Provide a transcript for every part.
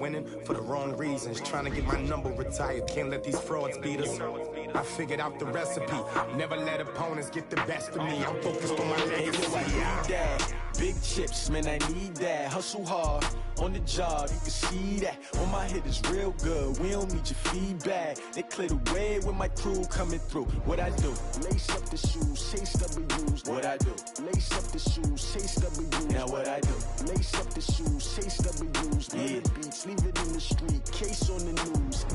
winning for the wrong reasons. Trying to get my number retired, can't let these frauds beat us. I figured out the recipe, never let opponents get the best of me. I'm focused on my legacy. I need that. Big chips, man, I need that. Hustle hard, on the job, you can see that. On my head is real good, we don't need your feedback. They clear the way with my crew coming through. What I do? Lace up the shoes, chase W's. What I do? Lace up the shoes, chase W's. Now what I do? Lace up the shoes, chase W's. Yeah. The beats, leave it in the street, case on the news.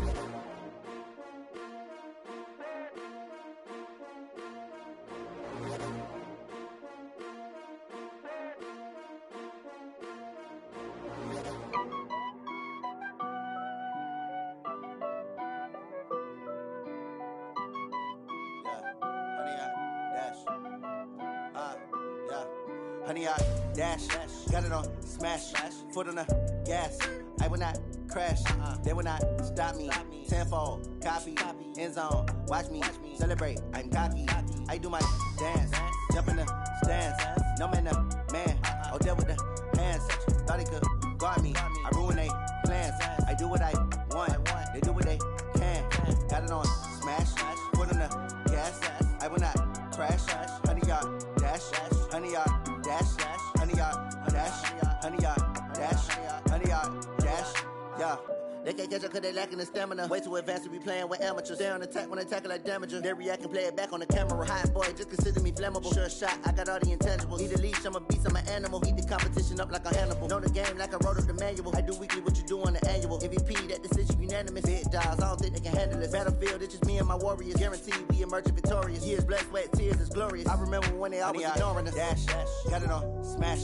Honey, I dash, got it on smash, foot on the gas. I will not crash, they will not stop me. Tenfold, copy, end zone, watch me celebrate. I'm cocky, I do my dance, jump in the stands. No man, the man, oh deal with the hands. Thought he could guard me, I ruin they plans. I do what I want, they do what they can. Got it on smash, foot on the gas. I will not crash, honey, y'all dash, honey, y'all dash, honey, y'all dash, honey, y'all dash, honey, y'all dash, yeah. They can't catch up cause they lacking the stamina. Way too advanced to be playing with amateurs. Stay on attack when they tackle like damager. They react and play it back on the camera. Hot boy, just consider me flammable. Sure shot, I got all the intangibles. Need a leash, I'm a beast, I'm an animal. Eat the competition up like a Hannibal. Know the game like I wrote up the manual. I do weekly what you do on the annual. MVP, that decision unanimous. Big dogs, I don't think they can handle this. Battlefield, it's just me and my warriors. Guaranteed we emerging victorious. Years, blood, sweat, tears, it's glorious. I remember when they always ignoring us. Dash, got it on smash,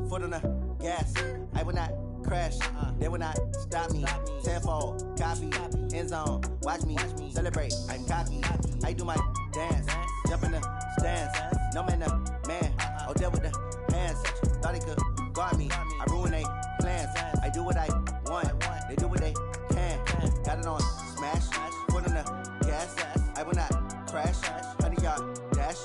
foot on the gas. I will not crash, they will not stop me. Tenfold, copy, end zone, watch me celebrate. I'm cocky, I do my dance, jump in the stands. No man, the man, oh deal with the hands. Thought he could guard me, I ruin they plans. I do what I want, they do what they can. Got it on smash, foot on the gas. I will not crash, honey, y'all dash,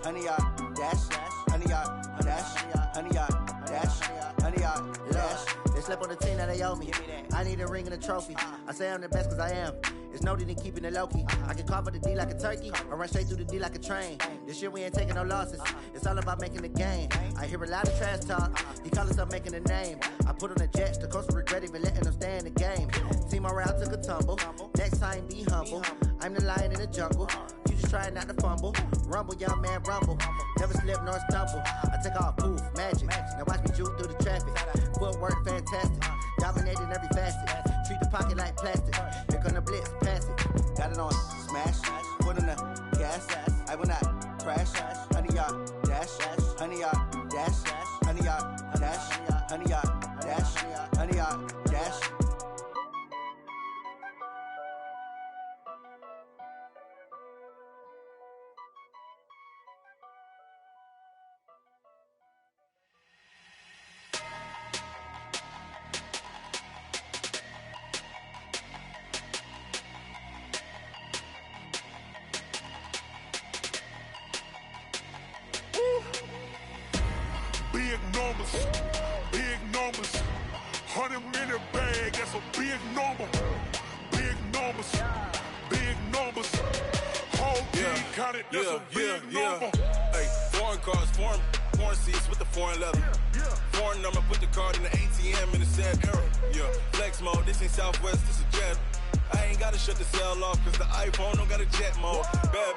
honey, y'all dash, honey, y'all dash, honey, y'all dash, honey, y'all dash. They slept on the team that they owe me. I need a ring and a trophy. I say I'm the best cause I am. It's no need in keeping it low-key. I can carve up the D like a turkey or run straight through the D like a train. This year we ain't taking no losses. It's all about making the game. I hear a lot of trash talk. He call himself making a name. I put on the jets. The coach will regret even letting them stay in the game. Team morale took a tumble. Next time be humble. I'm the lion in the jungle. You just trying not to fumble. Rumble, young man, rumble. Never slip nor stumble. I take off, poof, magic. Now watch me juke through the traffic. Footwork fantastic. Dominating every facet. Treat the pocket like plastic. Here come the blitz, pass it. Got it on smash, foot on the gas. I will not crash. Honey, y'all dash, honey, y'all dash, honey, y'all dash, honey, y'all dash, honey, y'all dash. Big numbers, 100 minute bag, that's a big number. Big numbers, whole team counted, that's a big number. Hey, foreign cars, foreign seats with the foreign leather. Foreign number, put the card in the ATM in the sad era. Yeah, flex mode, this ain't Southwest, this is jet. I ain't gotta shut the cell off, cause the iPhone don't got a jet mode. Bad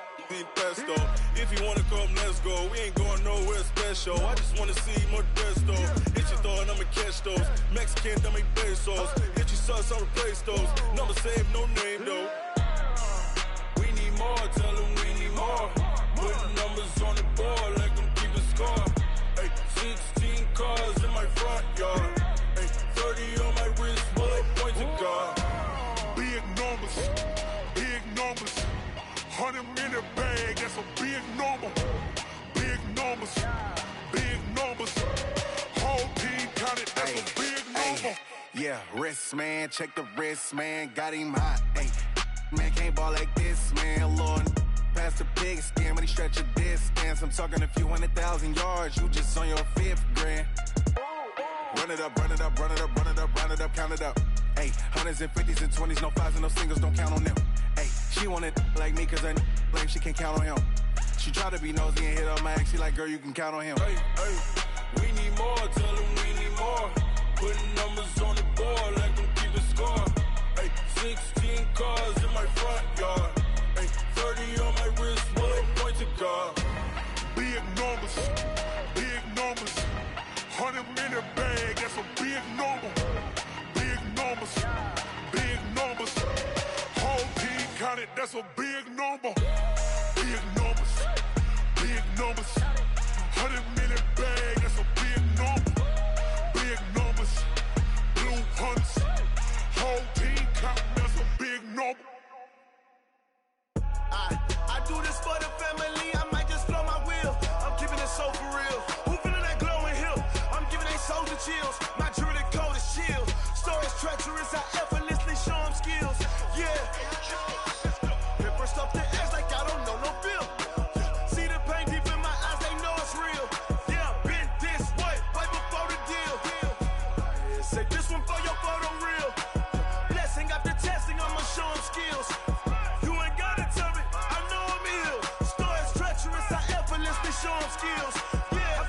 pesto. If you wanna come, let's go. We ain't going nowhere special. I just wanna see more Modesto. Hit your thought, I'ma catch those. Mexican, don't make pesos. Hit your sus, I'll replace those. Number save, no name though. We need more, tell them we need more. Put numbers on the board, like them keep a score. Hey, 16 cars in my front yard. Hey, 30 on my wrist, bullet points of God. Big numbers, 100 minute bag, that's a big number. Big numbers, whole team counted, that's a big number. Yeah, wrist man, check the wrist man, got him hot. Ay, man can't ball like this, man. Lord, past the pig skin when he stretch a distance. I'm talking a few 100,000 yards, you just on your 5th grand. Run it up, count it up. Ayy, hundreds and fifties and 20s, no fives and no singles, don't count on them. Ayy, she wanted like me cause her lame, she can't count on him. She tried to be nosy and hit up my ex, she like, girl, you can count on him. Hey, we need more, tell them we need more. Putting numbers on the board, let them keep it score. Hey, 16 cars in my front yard. Hey, 30 on my wrist, one point to God. Big numbers, big numbers. 100-minute bag, that's a big number. Big numbers, big numbers. Whole team counted, that's a big number. Big numbers, big numbers. 100-minute bag, that's a big number. Big numbers, blue hunts. Whole team counting, that's a big number. I do this for the family, I might just blow my wheel. I'm keeping it so for real. Who feeling that glowing hill? I'm giving they soldier chills. My jewelry code is chill. Stories treacherous, I effortlessly show them skills. Yeah. Paper stuff the edge like I don't know no feel. See the pain deep in my eyes, they know it's real. Yeah, been this way, right before the deal. Say this one for your photo real. Blessing after testing, I'ma show them skills. You ain't gotta tell me, I know I'm ill. Stories treacherous, I effortlessly show them skills. Yeah,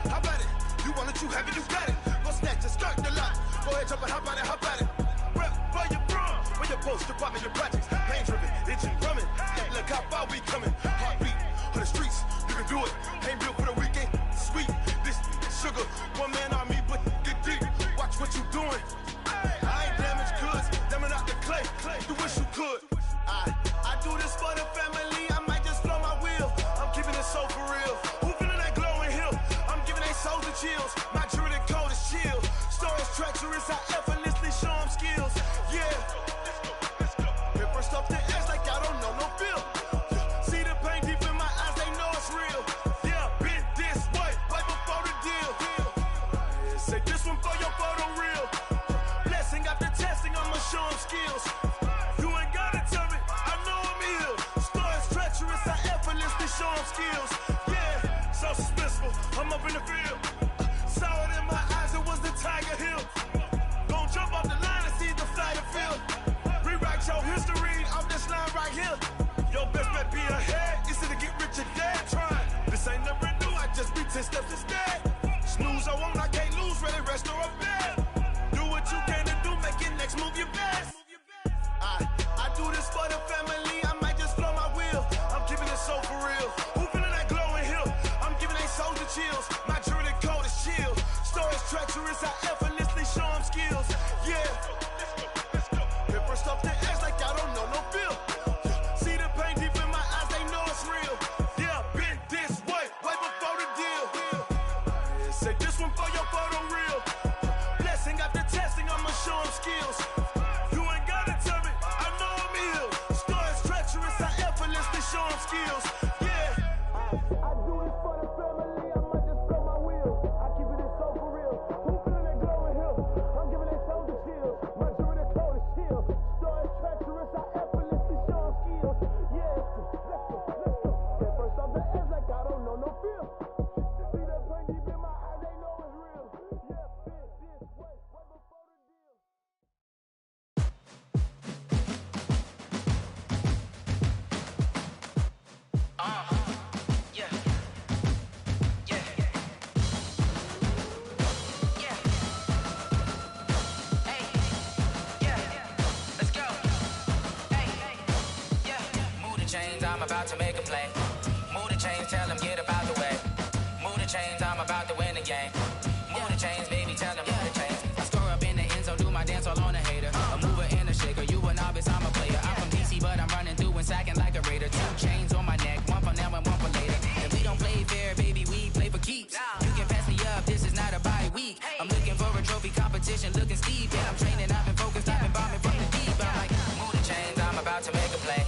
how about it? You want it, you have it, you got it. Go snatch it, start the lot. Go ahead, jump it, how about it? Rep where you from? Where you post, department, your projects. Pain driven, engine drumming. Hey, look how far we coming. Heartbeat on the streets, you can do it. Ain't built for the weekend, sweet. This sugar, one man army, but get deep. Watch what you doing. I ain't damaged goods, damn out the clay. You wish you could. I do this for the family, I might just blow my wheel. I'm keeping it so for real. Who feeling that glowing hill? I'm giving they soldier chills. My jewelry code is chill. Stories treacherous, I effortlessly show them skills. Yeah. Paper stuff the edge like I don't know no feel. See the pain deep in my eyes, they know it's real. Yeah, been this way, right before the deal. Say this one for your photo real. Blessing after testing, I'ma show them skills. You ain't gotta tell me, I know I'm ill. Stories treacherous, I effortlessly show them skills. Yeah, so suspenseful, I'm up in the field. Saw it in my eyes, it was the Tiger Hill. Gon' jump off the line and see the fly the field. Rewrite your history off this line right here. Your best bet be ahead, easy to get rich or dead. Trying, this ain't never new, I just be 10 steps instead. Snooze I won't, I can't lose, ready, rest or a bed. Do what you can to do, make it next move your best. I do this for the family, I might just blow my wheel. I'm keeping it so for real. Who feeling that glowing hill? I'm giving they soldier chills. My jewelry code is chill. Stories treacherous, I effortlessly show them skills. Yeah. Paper stuff the edge like I don't know no feel. See the pain deep in my eyes, they know it's real. Yeah, been this way, right before the deal. Say this one for your photo real. Blessing after testing, I'ma show them skills. You ain't gotta tell me, I know I'm ill. Stories treacherous, I effortlessly show them skills. Yeah. I do this for the family, I might just blow my wheel. I keep it so for real. Who feeling that glowing hill? I'm giving they soldier chills. My jewelry code is chill. Stories treacherous, I effortlessly show them skills. Yeah, let's go. At first off the edge like I don't know no feel. See that pain deep in my eyes, they know it's real. Yeah, been this way, right before the deal. I'm about to make a play. Move the chains, tell them get up out the way. Move the chains, I'm about to win the game. Move the chains, baby, tell them move the chains. I score up in the end zone, do my dance all on a hater. A mover and a shaker, you a novice, I'm a player. I'm from DC, but I'm running through and sacking like a raider. 2 chains on my neck, one for now and one for later. And we don't play fair, baby, we play for keeps. You can pass me up, this is not a bye week. I'm looking for a trophy competition, looking steep. Yeah, I'm training, I've been focused, I've been bombing from the deep. I'm like, move the chains, I'm about to make a play.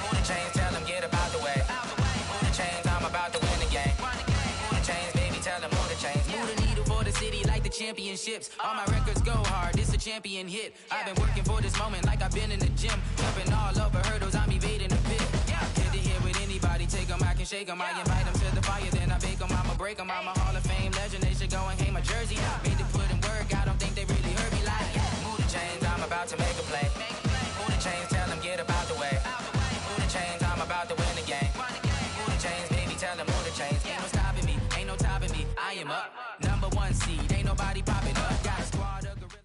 Move the chains, tell them get up out the way. Move the chains, I'm about to win the game. Move the chains, baby, tell them move the chains. Move the needle for the city like the championships. All my records go hard, this a champion hit. I've been working for this moment like I've been in the gym. Jumping all over hurdles, I'm evading the pit. Hit to hit with anybody, take them, I can shake them. I invite them to the fire, then I bake them, I'ma break them. I'm a Hall of Fame legend, they should go and hang my jersey. Made to put in work, I don't think they really heard me like. Move the chains, I'm about to make a play. Move the chains, tell them get about the way. Move the chains, I'm about to win the game. Move the chains, baby, tell them move the chains. Ain't no stopping me, ain't no topping me. I am up, #1 seed, ain't nobody popping up. Got a squad of gorillas.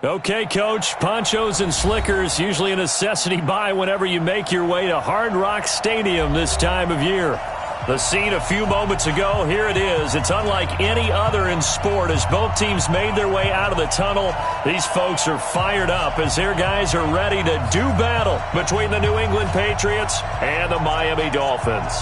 Okay, Coach, ponchos and slickers, usually a necessity buy whenever you make your way to Hard Rock Stadium this time of year. The scene a few moments ago, here it is. It's unlike any other in sport. As both teams made their way out of the tunnel, these folks are fired up as their guys are ready to do battle between the New England Patriots and the Miami Dolphins.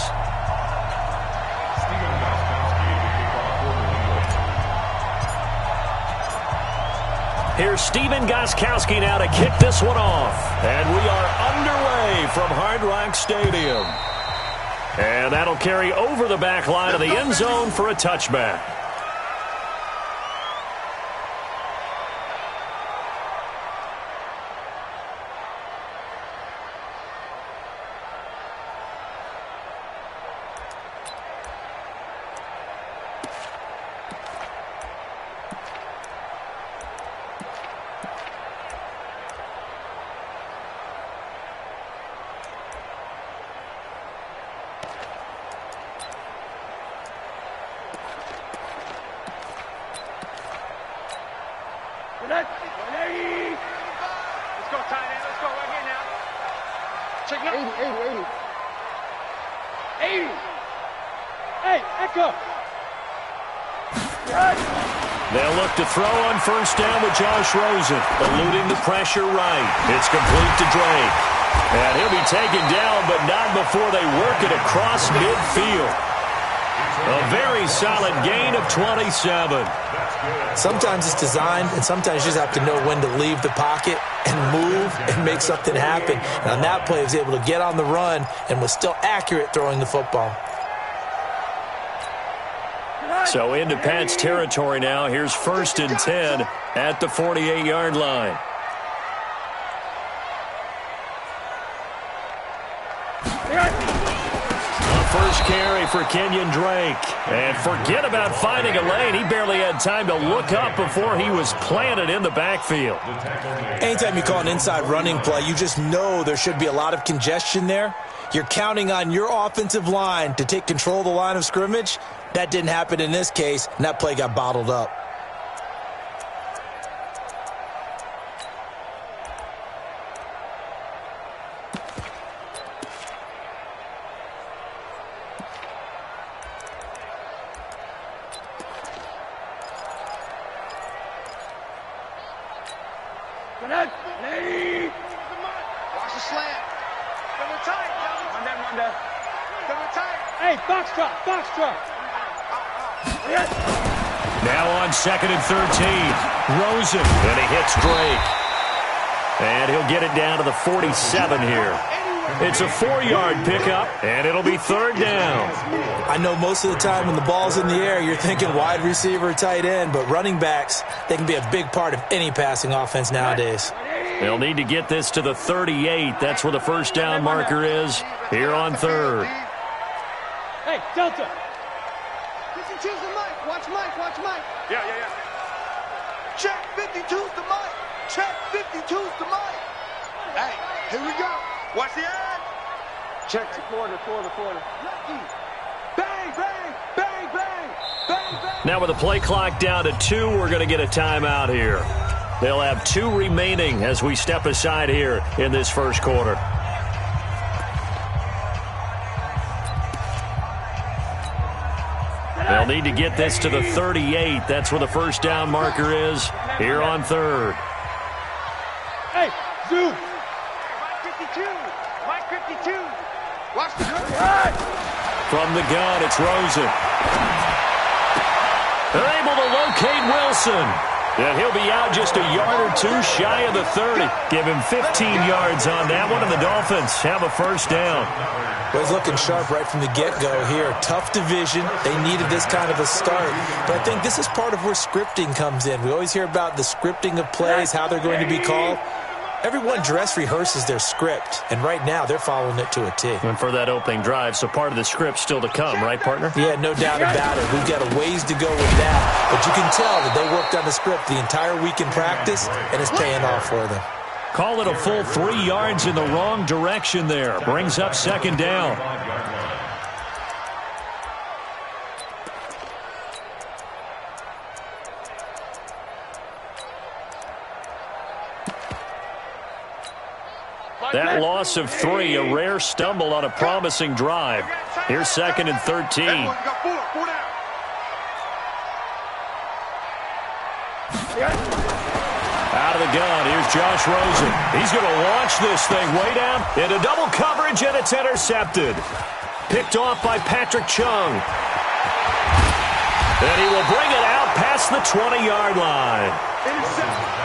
Here's Steven Gostkowski now to kick this one off. And we are underway from Hard Rock Stadium. And that'll carry over the back line of the end zone for a touchback. Let's go, tight end. Let's go right here now. Check it out. 80. Hey, Echo. They'll look to throw on first down with Josh Rosen, eluding the pressure right. It's complete to Drake. And he'll be taken down, but not before they work it across midfield. A very solid gain of 27. Sometimes it's designed, and sometimes you just have to know when to leave the pocket and move and make something happen. And on that play, he was able to get on the run and was still accurate throwing the football. So into Pats territory now. Here's 1st and 10 at the 48-yard line. First carry for Kenyon Drake. And forget about finding a lane. He barely had time to look up before he was planted in the backfield. Anytime you call an inside running play, you just know there should be a lot of congestion there. You're counting on your offensive line to take control of the line of scrimmage. That didn't happen in this case, and that play got bottled up. Watch the slant. Double tight. Run. Double tight. Hey, box drop. Yes. Now on 2nd and 13. Rosen. And he hits Drake. And he'll get it down to the 47 here. It's a 4-yard pickup, and it'll be 3rd down. I know most of the time when the ball's in the air, you're thinking wide receiver, tight end, but running backs, they can be a big part of any passing offense nowadays. They'll need to get this to the 38. That's where the first down marker is here on 3rd. Hey, Delta. Listen, choose the mic. Watch Mike. Yeah. Check 52's the mic. Check 52's the mic. Hey, here we go. Watch the ad. Check the quarter. Bang. Now with the play clock down to 2, we're going to get a timeout here. They'll have 2 remaining as we step aside here in this first quarter. They'll need to get this to the 38. That's where the first down marker is here on 3rd. Hey, zoom. Mike 52. Watch the gun. From the gun, it's Rosen. They're able to locate Wilson. And he'll be out just a yard or 2 shy of the 30. Give him 15 yards on that one, and the Dolphins have a first down. Well, he's looking sharp right from the get-go here. Tough division. They needed this kind of a start. But I think this is part of where scripting comes in. We always hear about the scripting of plays, how they're going to be called. Everyone dress rehearses their script, and right now they're following it to a T. And for that opening drive, so part of the script still to come, right, partner? Yeah, no doubt about it. We've got a ways to go with that. But you can tell that they worked on the script the entire week in practice, and it's paying off for them. Call it a full 3 yards in the wrong direction there. Brings up second down. That loss of 3, a rare stumble on a promising drive. Here's 2nd and 13. Out of the gun, here's Josh Rosen. He's going to launch this thing way down into double coverage, and it's intercepted. Picked off by Patrick Chung. And he will bring it out past the 20-yard line.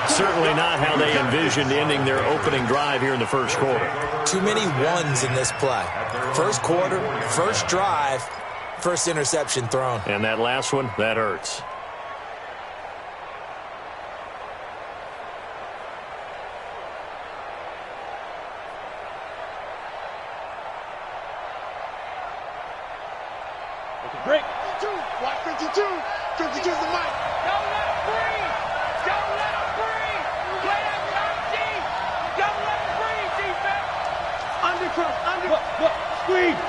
Certainly not how they envisioned ending their opening drive here in the first quarter. Too many ones in this play. First quarter, first drive, first interception thrown. And that last one, that hurts. Break. 52. Watch 52. 52's the mic. Don't let him breathe. Don't let him breathe. Play that shot deep. Don't let him breathe, defense. Under. Look. Squeeze.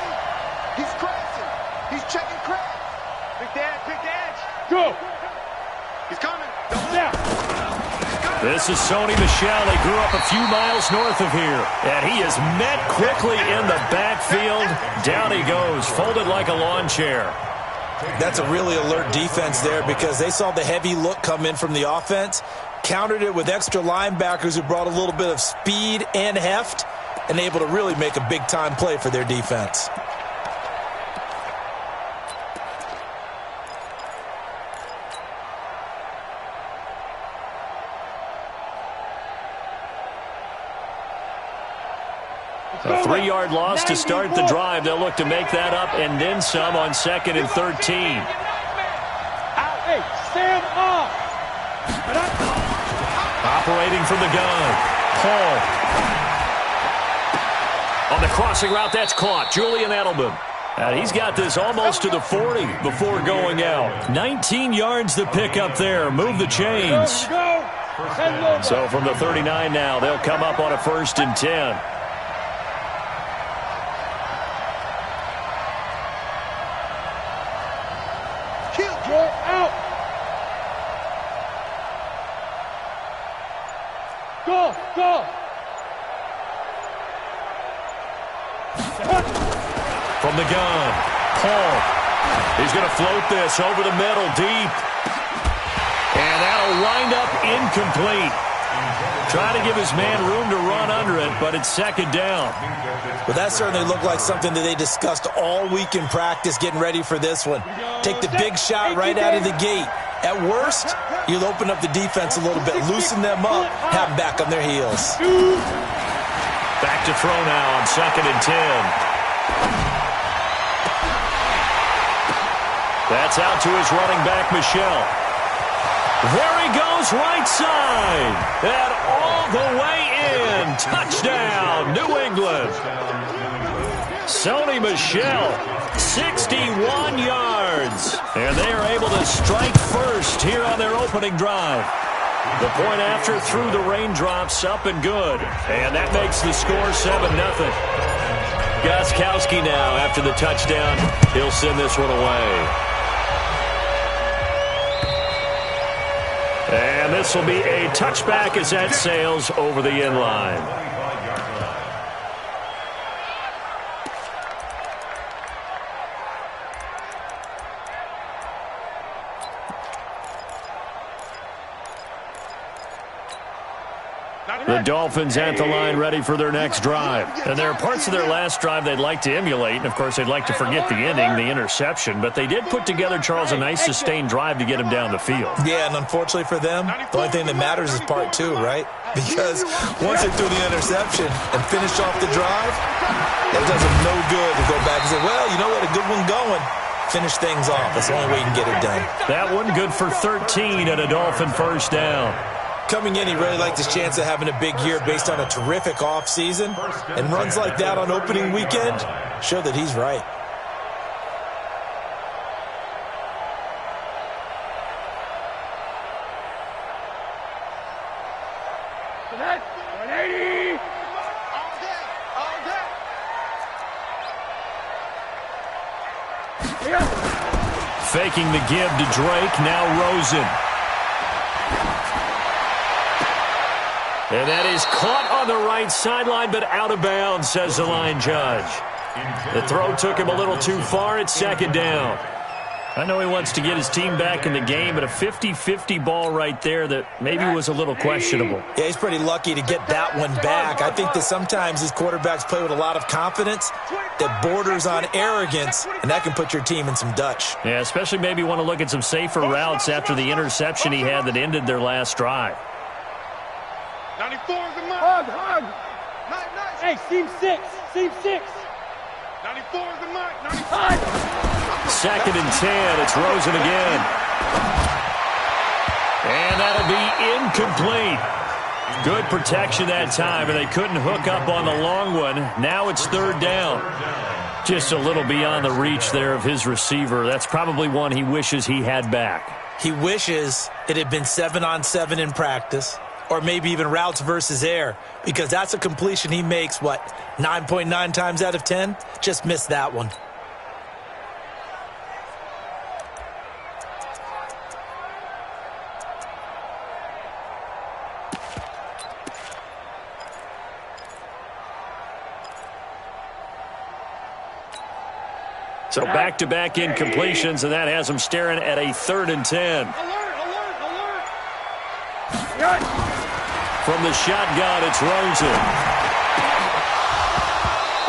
He's crashing. He's checking crash. Pick the edge. Go. He's coming. Down. This is Sony Michel. He grew up a few miles north of here. And he is met quickly in the backfield. Down he goes, folded like a lawn chair. That's a really alert defense there because they saw the heavy look come in from the offense, countered it with extra linebackers who brought a little bit of speed and heft, and able to really make a big-time play for their defense. A 3-yard loss to start the drive. They'll look to make that up and then some on 2nd and 13. Hey, stand up. Operating from the gun. Paul. On the crossing route, that's caught. Julian Edelman. And he's got this almost to the 40 before going out. 19 yards to pick up there. Move the chains. So from the 39 now, they'll come up on a 1st and 10. Go! From the gun, Paul. He's going to float this over the middle, deep. And that'll wind up incomplete. Trying to give his man room to run under it, but it's 2nd down. Well, that certainly looked like something that they discussed all week in practice getting ready for this one. Take the big shot right out of the gate. At worst, you'll open up the defense a little bit, loosen them up, have them back on their heels. Back to throw now on 2nd and 10. That's out to his running back, Michel. There he goes, right side. And all the way in. Touchdown, New England. Sony Michel, 61 yards. And they are able to strike first here on their opening drive. The point after through the raindrops, up and good. And that makes the score 7-0. Gostkowski now after the touchdown. He'll send this one away. And this will be a touchback as that sails over the end line. The Dolphins at the line ready for their next drive. And there are parts of their last drive they'd like to emulate. And, of course, they'd like to forget the ending, the interception. But they did put together, Charles, a nice sustained drive to get him down the field. Yeah, and unfortunately for them, the only thing that matters is part 2, right? Because once they threw the interception and finished off the drive, that does them no good to go back and say, well, you know what, a good one going. Finish things off. That's the only way you can get it done. That one good for 13 and a Dolphin 1st down. Coming in, he really liked his chance of having a big year based on a terrific offseason. And runs like that on opening weekend show that he's right. Faking the give to Drake, now Rosen. And that is caught on the right sideline, but out of bounds, says the line judge. The throw took him a little too far. It's second down. I know he wants to get his team back in the game, but a 50-50 ball right there that maybe was a little questionable. Yeah, he's pretty lucky to get that one back. I think that sometimes these quarterbacks play with a lot of confidence that borders on arrogance, and that can put your team in some Dutch. Yeah, especially maybe want to look at some safer routes after the interception he had that ended their last drive. 94 is the mark. Hug. Nice. Hey, seam 6. 94 is the mark. 95. Second and 10. It's Rosen again. And that'll be incomplete. Good protection that time, and they couldn't hook up on the long one. Now it's third down. Just a little beyond the reach there of his receiver. That's probably one he wishes he had back. He wishes it had been 7-on-7 in practice, or maybe even routes versus air, because that's a completion he makes, 9.9 times out of 10? Just missed that one. So back-to-back incompletions, and that has him staring at a 3rd and 10. Alert. From the shotgun, it's Rosen.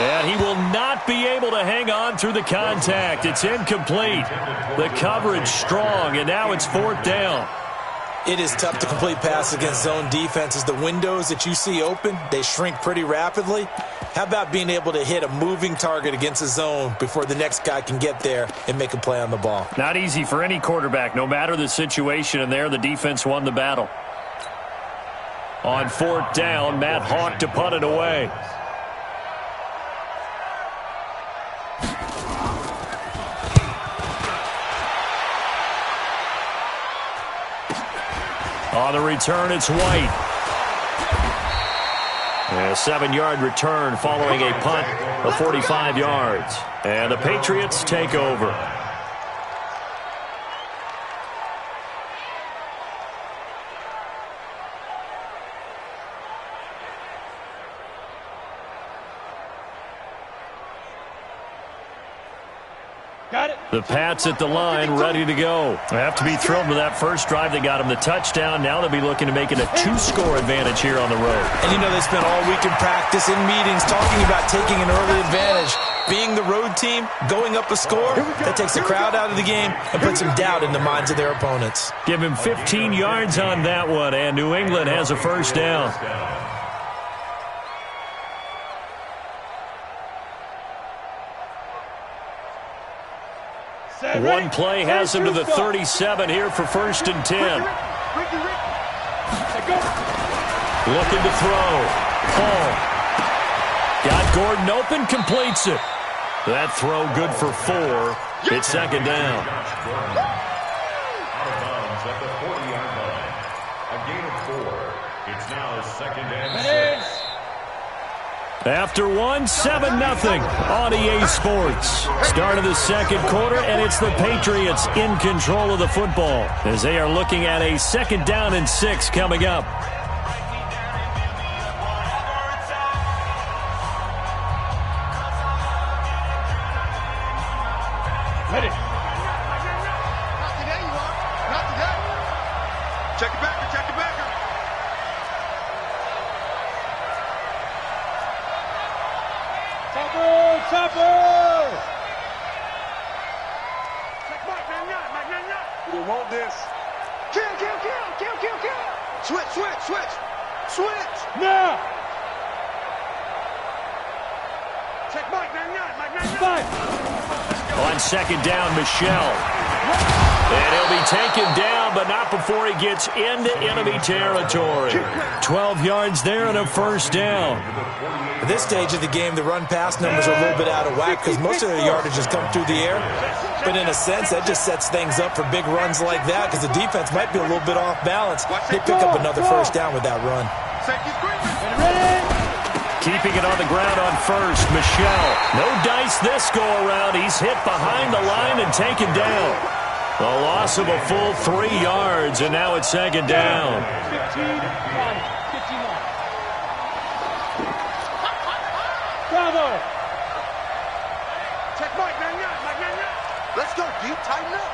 And he will not be able to hang on through the contact. It's incomplete. The coverage strong, and now it's 4th down. It is tough to complete passes against zone defenses. The windows that you see open, they shrink pretty rapidly. How about being able to hit a moving target against a zone before the next guy can get there and make a play on the ball? Not easy for any quarterback, no matter the situation, and there the defense won the battle. On 4th down, Matt Hawk to punt it away. On the return, it's White. A 7-yard return following a punt of 45 yards. And the Patriots take over. Got it. The Pats at the line, ready to go. They have to be thrilled with that first drive. They got them the touchdown. Now they'll be looking to make it a 2-score advantage here on the road. And you know they spent all week in practice, in meetings, talking about taking an early advantage. Being the road team, going up a score, that takes the crowd out of the game and puts some doubt in the minds of their opponents. Give him 15 yards on that one, and New England has a first down. One play has him to the 37 here for 1st and 10. Looking to throw. Paul. Got Gordon open, completes it. That throw good for 4. It's second down. Out of bounds at the 40-yard line. A gain of 4. It's now 2nd and 6. After 7-0 on EA Sports. Start of the second quarter, and it's the Patriots in control of the football as they are looking at a 2nd down and 6 coming up. Ready. Not today, you are. Not today. Check it back. Chopper! Check Mike, Mike. We want this. Kill. Switch. Now. Check Mike, 9-9. On 2nd down, Michelle. And he'll be taken down, but not before he gets into enemy territory. 12 yards there and a first down. At this stage of the game, the run-pass numbers are a little bit out of whack because most of their yardage has come through the air. But in a sense, that just sets things up for big runs like that because the defense might be a little bit off balance. They pick up another first down with that run. Keeping it on the ground on first, Michelle. No dice this go-around. He's hit behind the line and taken down. A loss of a full 3 yards, and now it's second down. 15-9. Bravo. Check Mike, man. Let's go deep, tighten up.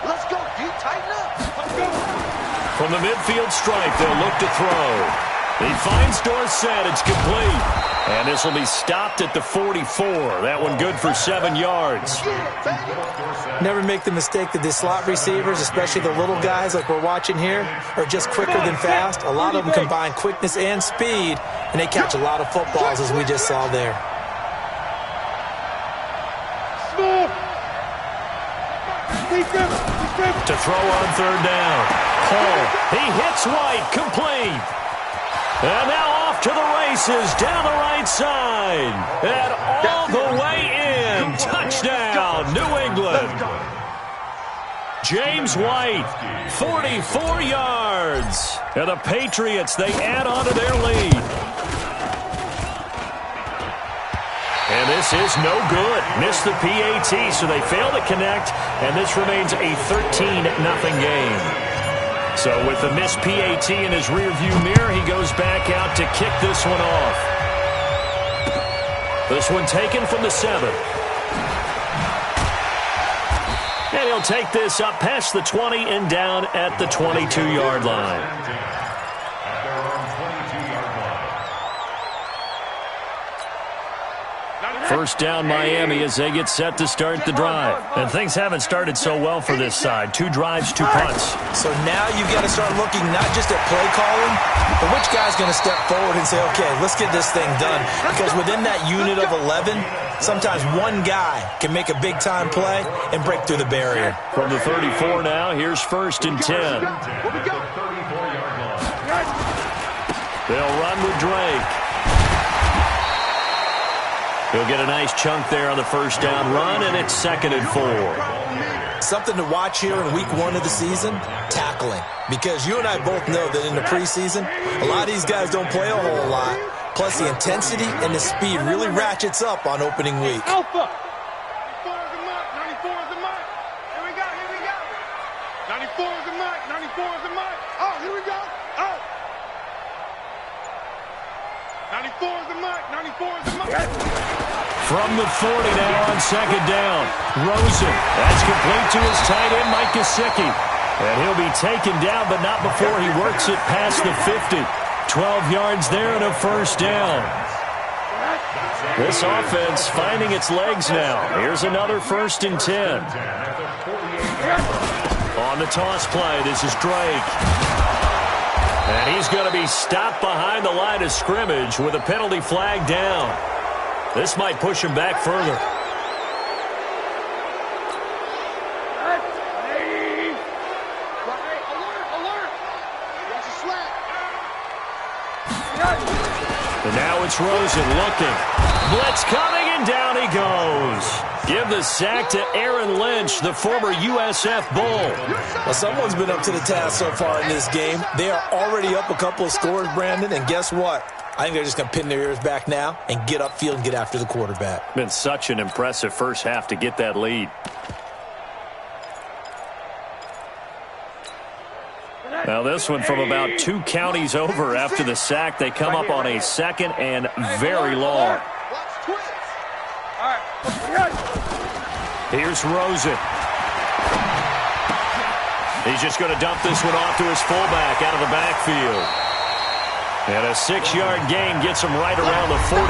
Let's go deep, tighten up. Let's go. From the midfield stripe, they'll look to throw. He finds Dorsett. It's complete. And this will be stopped at the 44. That one good for 7 yards. Never make the mistake that the slot receivers, especially the little guys like we're watching here, are just quicker than fast. A lot of them combine quickness and speed, and they catch a lot of footballs, as we just saw there. To throw on third down. Paul, he hits White, complete. And now off to the races, down the right side. And all the way in. Touchdown, New England. James White, 44 yards. And the Patriots, they add on to their lead. And this is no good. Missed the PAT, so they fail to connect. And this remains a 13-0 game. So with the missed PAT in his rearview mirror, he goes back out to kick this one off. This one taken from the 7. And he'll take this up past the 20 and down at the 22-yard line. First down Miami as they get set to start the drive. And things haven't started so well for this side. 2 drives, 2 punts. So now you've got to start looking not just at play calling, but which guy's going to step forward and say, okay, let's get this thing done. Because within that unit of 11, sometimes one guy can make a big-time play and break through the barrier. From the 34 now, here's first and 10. They'll run with Drake. He'll get a nice chunk there on the first down run, and it's 2nd and 4. Something to watch here in week 1 of the season, tackling. Because you and I both know that in the preseason, a lot of these guys don't play a whole lot. Plus, the intensity and the speed really ratchets up on opening week. Alpha. 94 is the mark. 94 is the mark. Here we go. 94 is the mark. 94 is the mark. Oh, here we go. Oh. 94 is the mark. 94 is the mark. From the 40 now on second down. Rosen. That's complete to his tight end, Mike Gesicki. And he'll be taken down, but not before he works it past the 50. 12 yards there and a first down. This offense finding its legs now. Here's another 1st and 10. On the toss play, this is Drake. And he's going to be stopped behind the line of scrimmage with a penalty flag down. This might push him back further. And now it's Rosen looking. Blitz coming, and down he goes. Give the sack to Aaron Lynch, the former USF Bull. Well, someone's been up to the task so far in this game. They are already up a couple of scores, Brandon, and guess what? I think they're just going to pin their ears back now and get upfield and get after the quarterback. Been such an impressive first half to get that lead. Now this one from about 2 counties over after the sack. They come up on a 2nd and very long. Here's Rosen. He's just going to dump this one off to his fullback out of the backfield. And a 6-yard gain gets him right around the 43.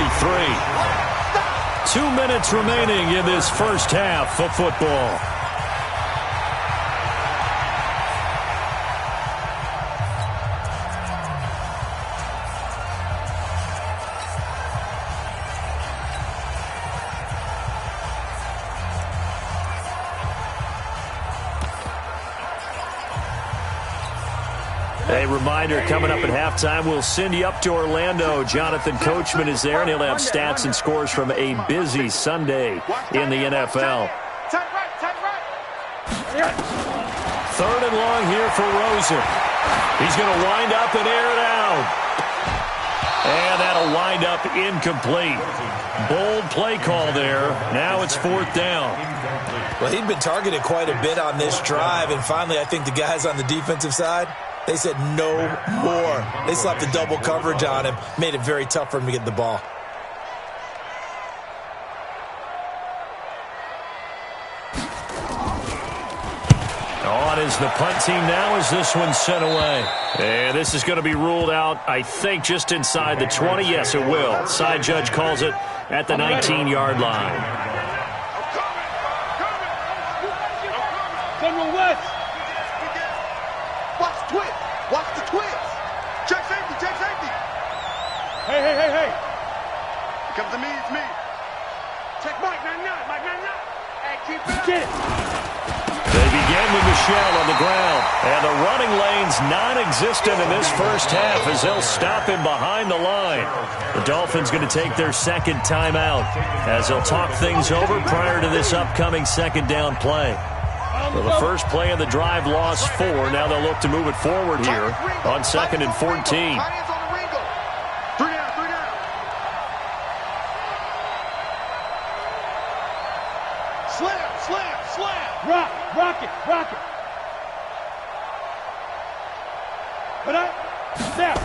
2 minutes remaining in this first half of football. A reminder, coming up at halftime, we'll send you up to Orlando. Jonathan Coachman is there, and he'll have stats and scores from a busy Sunday in the NFL. Third and long here for Rosen. He's going to wind up and air it out. And that'll wind up incomplete. Bold play call there. Now it's fourth down. Well, he'd been targeted quite a bit on this drive, and finally I think the guys on the defensive side, they said no more. They slapped the double coverage on him, made it very tough for him to get the ball. On is the punt team now as this one's sent away. And this is going to be ruled out, I think, just inside the 20. Yes, it will. Side judge calls it at the 19-yard line. General West. Watch the twist. Watch the twist. Check safety. Check safety. Hey. It comes to me. It's me. Check Mike 99. Mike 99. Hey, keep it. They begin with Michelle on the ground. And the running lane's non-existent in this first half as they'll stop him behind the line. The Dolphins going to take their second timeout as they'll talk things over prior to this upcoming second down play. So the first play of the drive lost 4. Now they'll look to move it forward here on 2nd and 14. Three down. Slam. Rock it. Put up. Snap.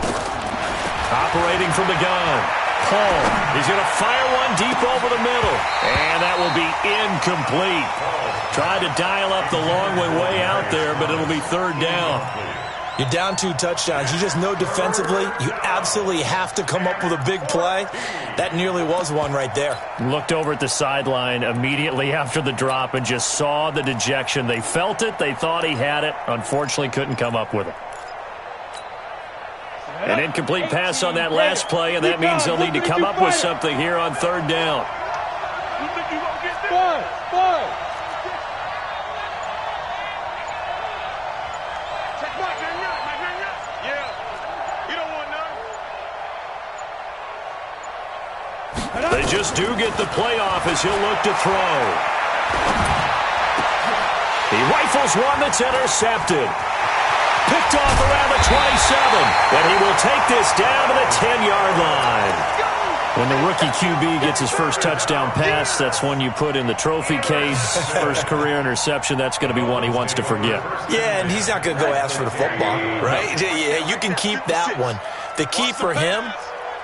Operating from the gun. Paul, he's going to fire one deep over the middle. And that will be incomplete. Tried to dial up the long way out there, but it'll be third down. You're down 2 touchdowns. You just know defensively you absolutely have to come up with a big play. That nearly was one right there. Looked over at the sideline immediately after the drop and just saw the dejection. They felt it. They thought he had it. Unfortunately, couldn't come up with it. An incomplete pass on that last play, and that means they'll need to come up with something here on third down. Five. They just do get the playoff as he'll look to throw. He rifles one that's intercepted. Picked off around the 27. And he will take this down to the 10-yard line. When the rookie QB gets his first touchdown pass, that's one you put in the trophy case. First career interception, that's going to be one he wants to forget. Yeah, and he's not going to go ask for the football, right? Yeah, you can keep that one. The key for him,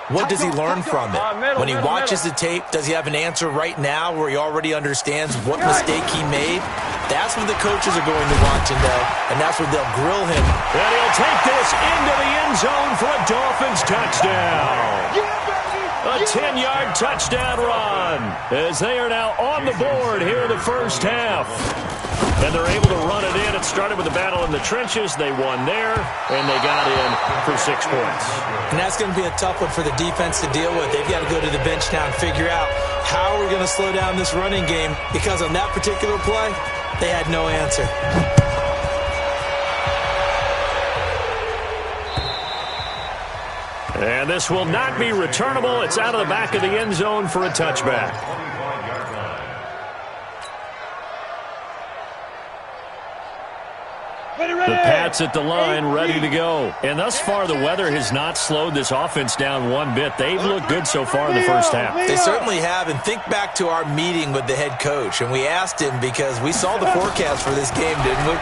what does he learn from it? When he watches the tape, does he have an answer right now where he already understands what mistake he made? That's what the coaches are going to want to know, and that's what they'll grill him. And he'll take this into the end zone for a Dolphins touchdown. A 10-yard touchdown run as they are now on the board here in the first half. And they're able to run it in. It started with a battle in the trenches. They won there, and they got in for 6 points. And that's going to be a tough one for the defense to deal with. They've got to go to the bench now and figure out how we're going to slow down this running game, because on that particular play, they had no answer. And this will not be returnable. It's out of the back of the end zone for a touchback. The Pats at the line, ready to go. And thus far, the weather has not slowed this offense down one bit. They've looked good so far in the first half. They certainly have. And think back to our meeting with the head coach. And we asked him, because we saw the forecast for this game, didn't we?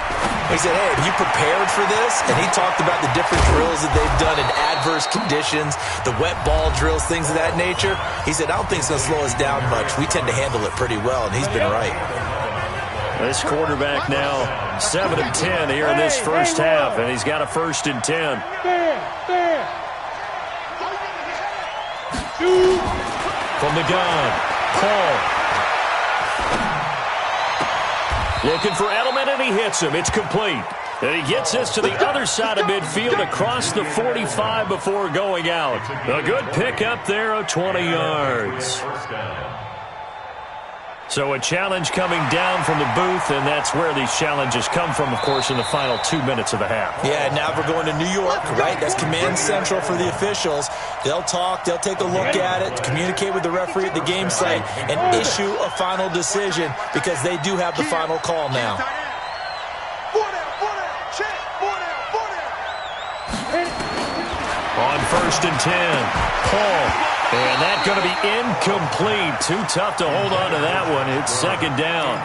We said, hey, have you prepared for this? And he talked about the different drills that they've done in adverse conditions, the wet ball drills, things of that nature. He said, I don't think it's going to slow us down much. We tend to handle it pretty well, and he's been right. This quarterback now 7 of 10 here in this first half, and he's got a 1st and 10. From the gun, Paul. Looking for Edelman, and he hits him. It's complete. And he gets this to the other side of midfield across the 45 before going out. A good pick up there of 20 yards. So a challenge coming down from the booth, and that's where these challenges come from, of course, in the final 2 minutes of the half. Yeah, now we're going to New York, right? That's command central for the officials. They'll talk, they'll take a look at it, communicate with the referee at the game site, and issue a final decision because they do have the final call now. On 1st and 10, Paul. And that's going to be incomplete. Too tough to hold on to that one. It's second down.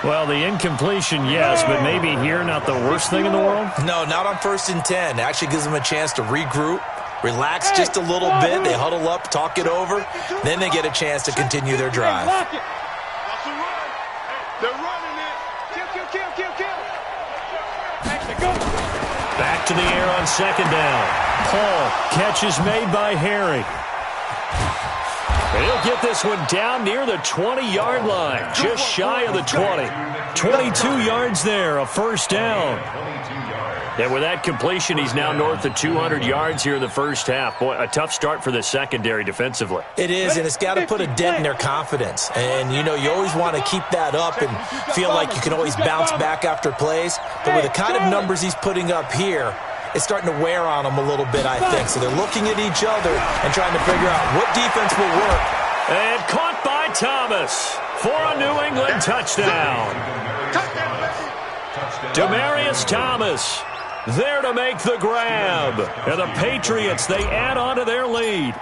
Well, the incompletion, yes, but maybe here not the worst thing in the world? No, not on 1st and 10. It actually gives them a chance to regroup, relax just a little bit. They huddle up, talk it over. Then they get a chance to continue their drive. Back to the air on second down. Paul, catch is made by Harry. And he'll get this one down near the 20-yard line, just shy of the 20. 22 yards there, a first down. And with that completion, he's now north of 200 yards here in the first half. Boy, a tough start for the secondary defensively. It is, and it's got to put a dent in their confidence. And, you know, you always want to keep that up and feel like you can always bounce back after plays. But with the kind of numbers he's putting up here, it's starting to wear on them a little bit, I think. So they're looking at each other and trying to figure out what defense will work. And caught by Thomas for a New England touchdown. Demaryius Thomas there to make the grab. And the Patriots, they add on to their lead.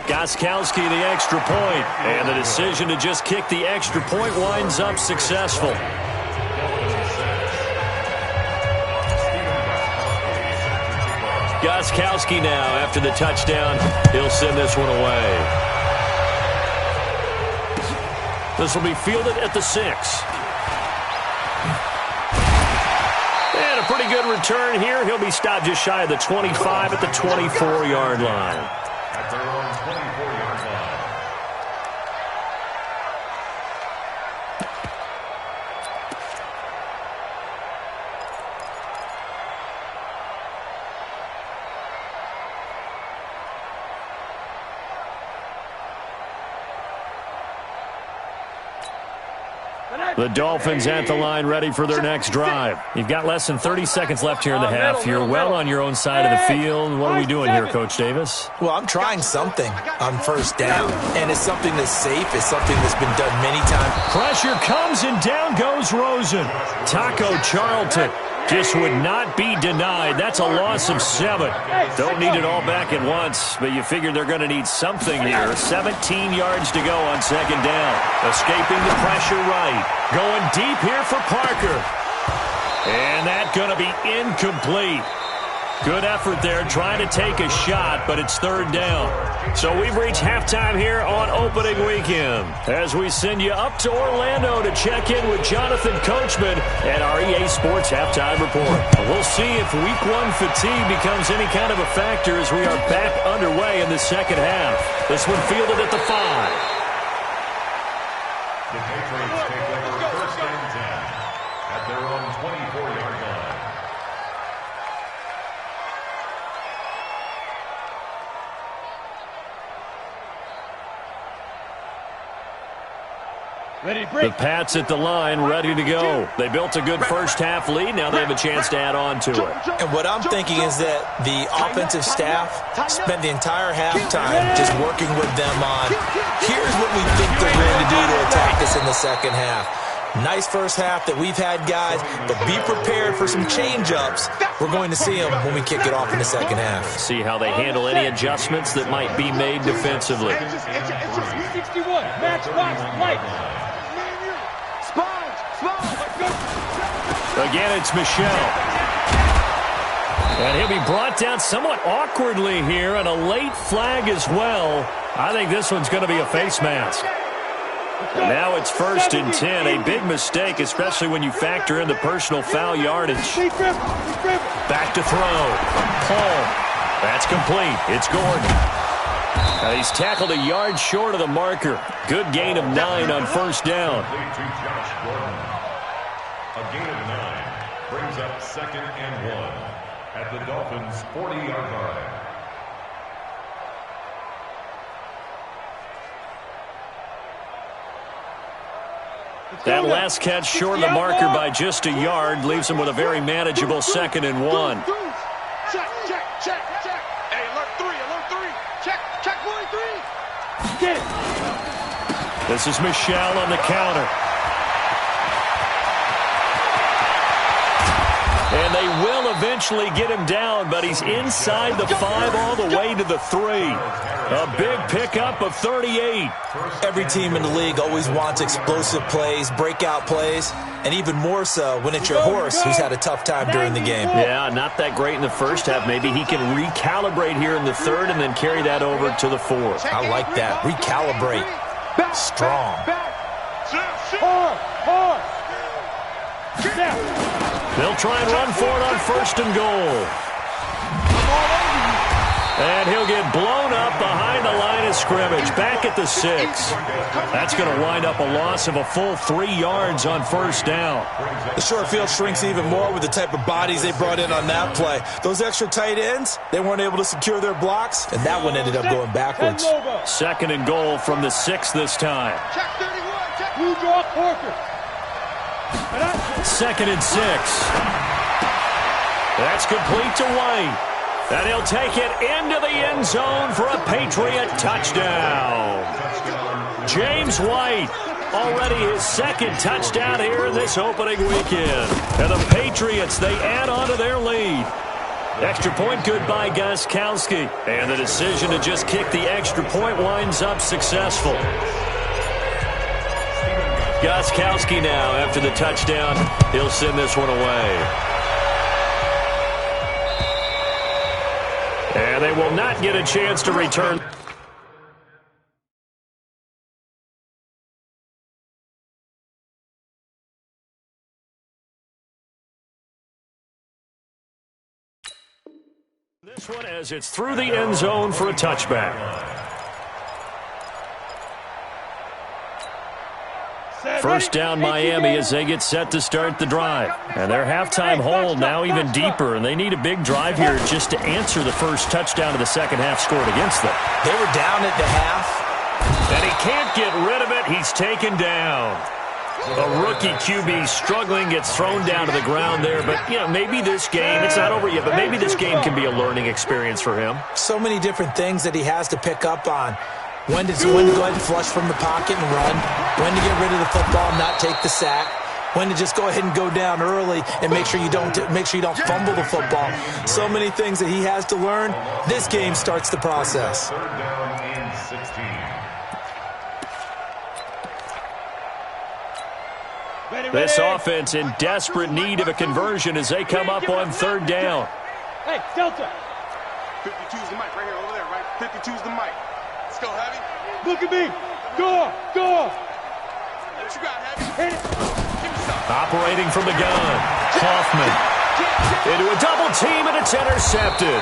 Gostkowski the extra point. And the decision to just kick the extra point winds up successful. Gostkowski now, after the touchdown, he'll send this one away. This will be fielded at the 6. And a pretty good return here. He'll be stopped just shy of the 25 at the 24-yard line. At their own 24-yard line. The Dolphins at the line, ready for their next drive. You've got less than 30 seconds left here in the half. You're well on your own side of the field. What are we doing here, Coach Davis? Well, I'm trying something on first down, and it's something that's safe. It's something that's been done many times. Pressure comes, and down goes Rosen. Taco Charlton just would not be denied. That's a loss of 7. Don't need it all back at once, but you figure they're going to need something here. 17 yards to go on second down. Escaping the pressure right. Going deep here for Parker. And that's going to be incomplete. Good effort there, trying to take a shot, but it's third down. So we've reached halftime here on opening weekend as we send you up to Orlando to check in with Jonathan Coachman at our EA Sports Halftime Report. We'll see if Week 1 fatigue becomes any kind of a factor as we are back underway in the second half. This one fielded at the 5. The Patriots take over first and 10 at their own 24-yard line. The Pats at the line, ready to go. They built a good first half lead. Now they have a chance to add on to it. And what I'm thinking is that the offensive staff spent the entire halftime just working with them on, here's what we think they're going to do to attack us in the second half. Nice first half that we've had, guys, but be prepared for some change-ups. We're going to see them when we kick it off in the second half. See how they handle any adjustments that might be made defensively. 61, match box, light. Again, it's Michel. And he'll be brought down somewhat awkwardly here, and a late flag as well. I think this one's going to be a face mask. And now it's first and 10. A big mistake, especially when you factor in the personal foul yardage. Back to throw. Paul. That's complete. It's Gordon. And he's tackled a yard short of the marker. Good gain of 9 on first down. A gain of 9 brings up second and 1 at the Dolphins' 40-yard line. That last catch short of the marker by just a yard leaves him with a very manageable 2nd and 1. Check, check, check, check. Hey, alert 3, alert 3. Check, boy 3. Get it. This is Michelle on the counter. And they will eventually get him down, but he's inside the 5 all the way to the 3. A big pickup of 38. Every team in the league always wants explosive plays, breakout plays, and even more so when it's your horse who's had a tough time during the game. Yeah, not that great in the first half. Maybe he can recalibrate here in the 3rd and then carry that over to the 4th. I like that. Recalibrate. Strong. Hard. They'll try and run for it on 1st and goal. And he'll get blown up behind the line of scrimmage, back at the 6. That's going to wind up a loss of a full 3 yards on 1st down. The short field shrinks even more with the type of bodies they brought in on that play. Those extra tight ends, they weren't able to secure their blocks, and that one ended up going backwards. 2nd and goal from the 6 this time. Check 31, check. Blue draw, Parker. 2nd and 6. That's complete to White. And he'll take it into the end zone for a Patriot touchdown. James White, already his 2nd touchdown here in this opening weekend. And the Patriots, they add on to their lead. Extra point good by Gostkowski. And the decision to just kick the extra point winds up successful. Gostkowski now, after the touchdown, he'll send this one away. And they will not get a chance to return. This one as it's through the end zone for a touchback. First down Miami as they get set to start the drive. And their halftime hole now even deeper, and they need a big drive here just to answer the first touchdown of the second half scored against them. They were down at the half. And he can't get rid of it. He's taken down. A rookie QB struggling, gets thrown down to the ground there. But, you know, maybe this game, it's not over yet, but maybe this game can be a learning experience for him. So many different things that he has to pick up on. When to go ahead and flush from the pocket and run. When to get rid of the football and not take the sack. When to just go ahead and go down early and make sure you don't fumble the football. So many things that he has to learn. This game starts the process. 3rd down and 16. This offense in desperate need of a conversion as they come up on 3rd down. Hey, Delta. 52's the mic right here, over there, right? 52's the mic. Let's go, Heavy. Look at me. Go. What you got, Heavy? Hit it. Give me some. Operating from the gun. Hoffman. Into a double team, and it's intercepted.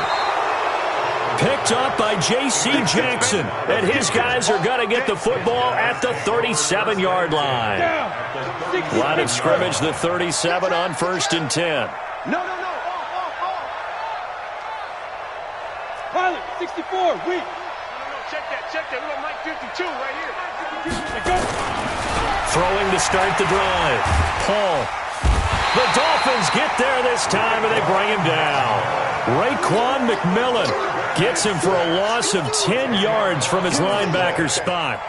Picked up by J.C. Jackson. And his guys are going to get the football at the 37-yard line. Line of scrimmage, the 37 on 1st and 10. No. Pilot, 64, weak. No, check that. We got Mike 52 right here. Throwing to start the drive. Paul. The Dolphins get there this time, and they bring him down. Raekwon McMillan gets him for a loss of 10 yards from his linebacker spot.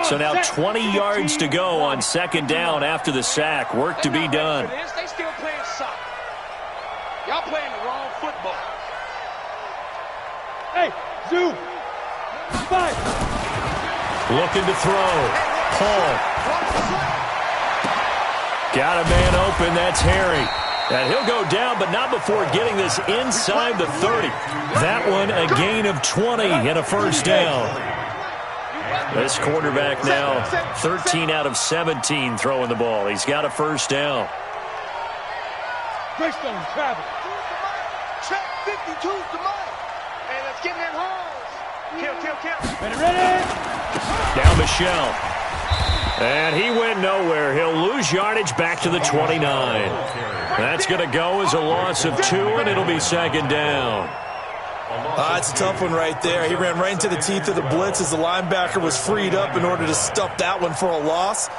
So now 20 yards to go on 2nd down after the sack. Work to be done. They still playing soccer. Y'all playing the wrong football. Hey, Zoo. 5. Looking to throw. Paul. Got a man open. That's Harry. And he'll go down, but not before getting this inside the 30. That one a gain of 20 and a 1st down. This quarterback now 13 out of 17 throwing the ball. He's got a 1st down. Greystone travel. Check 52's the mic. Hey, let's get in that holes. Kill. Ready. Now Michelle. And he went nowhere. He'll lose yardage back to the 29. That's going to go as a loss of 2, and it'll be 2nd down. It's a tough one right there. He ran right into the teeth of the blitz as the linebacker was freed up in order to stuff that one for a loss.